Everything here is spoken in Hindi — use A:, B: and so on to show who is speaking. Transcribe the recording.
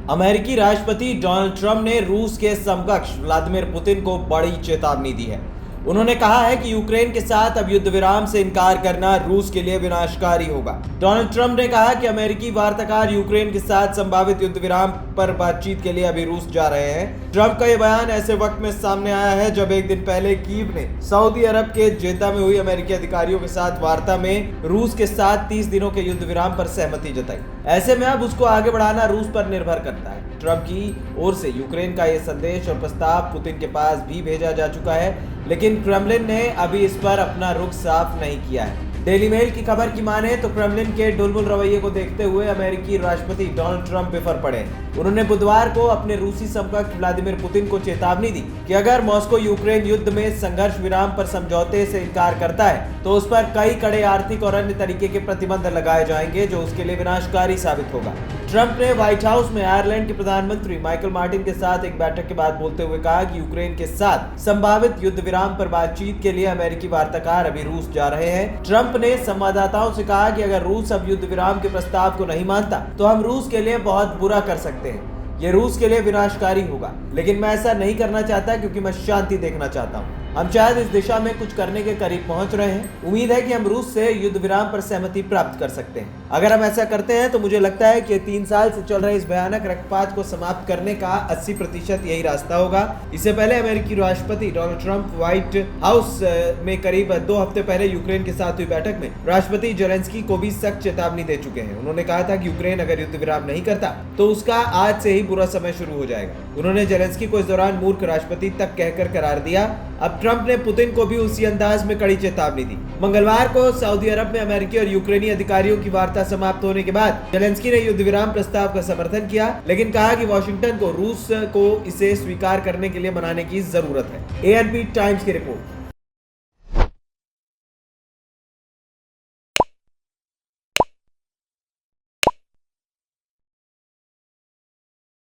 A: अमेरिकी राष्ट्रपति डोनाल्ड ट्रंप ने रूस के समकक्ष व्लादिमीर पुतिन को बड़ी चेतावनी दी है। उन्होंने कहा है कि यूक्रेन के साथ अब युद्ध विराम से इनकार करना रूस के लिए विनाशकारी होगा। डोनाल्ड ट्रंप ने कहा कि अमेरिकी वार्ताकार यूक्रेन के साथ संभावित युद्ध विराम पर बातचीत के लिए अभी रूस जा रहे हैं। ट्रंप का यह बयान ऐसे वक्त में सामने आया है जब एक दिन पहले कीव ने सऊदी अरब के जेद्दा में हुई अमेरिकी अधिकारियों के साथ वार्ता में रूस के साथ 30 दिनों के युद्ध विराम पर सहमति जताई। ऐसे में अब उसको आगे बढ़ाना रूस पर निर्भर करता है। ट्रंप की ओर से यूक्रेन का यह संदेश और प्रस्ताव पुतिन के पास भी भेजा जा चुका है, लेकिन क्रेमलिन ने अभी इस पर अपना रुख साफ नहीं किया है। डेली मेल की खबर की माने तो क्रेमलिन के ढुलमुल रवैये को देखते हुए अमेरिकी राष्ट्रपति डोनाल्ड ट्रंप बिफर पड़े। उन्होंने बुधवार को अपने रूसी समकक्ष व्लादिमीर पुतिन को चेतावनी दी कि अगर मॉस्को यूक्रेन युद्ध में संघर्ष विराम पर समझौते से इनकार करता है तो उस पर कई कड़े आर्थिक और अन्य तरीके के प्रतिबंध लगाए जाएंगे, जो उसके लिए विनाशकारी साबित होगा। ट्रंप ने व्हाइट हाउस में आयरलैंड के प्रधानमंत्री माइकल मार्टिन के साथ एक बैठक के बाद बोलते हुए कहा कि यूक्रेन के साथ संभावित युद्ध विराम पर बातचीत के लिए अमेरिकी वार्ताकार अभी रूस जा रहे हैं। ट्रंप ने संवाददाताओं से कहा कि अगर रूस अब युद्ध विराम के प्रस्ताव को नहीं मानता तो हम रूस के लिए बहुत बुरा कर सकते हैं। ये रूस के लिए विनाशकारी होगा, लेकिन मैं ऐसा नहीं करना चाहता क्योंकि मैं शांति देखना चाहता हूँ। हम शायद इस दिशा में कुछ करने के करीब पहुंच रहे हैं। उम्मीद है कि हम रूस से युद्ध विराम पर सहमति प्राप्त कर सकते हैं। अगर हम ऐसा करते हैं तो मुझे लगता है कि 3 साल से चल रहे इस भयानक रक्तपात को समाप्त करने का 80% यही रास्ता होगा। इससे पहले अमेरिकी राष्ट्रपति डोनाल्ड ट्रंप व्हाइट हाउस में करीब 2 हफ्ते पहले यूक्रेन के साथ हुई बैठक में राष्ट्रपति जेलेंस्की को भी सख्त चेतावनी दे चुके हैं। उन्होंने कहा था कि यूक्रेन अगर युद्ध विराम नहीं करता तो उसका आज से ही बुरा समय शुरू हो जाएगा। उन्होंने जेलेंस्की को इस दौरान मूर्ख राष्ट्रपति तक कहकर करार दिया। अब ट्रंप ने पुतिन को भी उसी अंदाज में कड़ी चेतावनी दी। मंगलवार को सऊदी अरब में अमेरिकी और यूक्रेनी अधिकारियों की वार्ता समाप्त होने के बाद जेलेंस्की ने युद्ध विराम प्रस्ताव का समर्थन किया, लेकिन कहा कि वॉशिंगटन को रूस को इसे स्वीकार करने के लिए मनाने की जरूरत है। एएनपी टाइम्स की रिपोर्ट।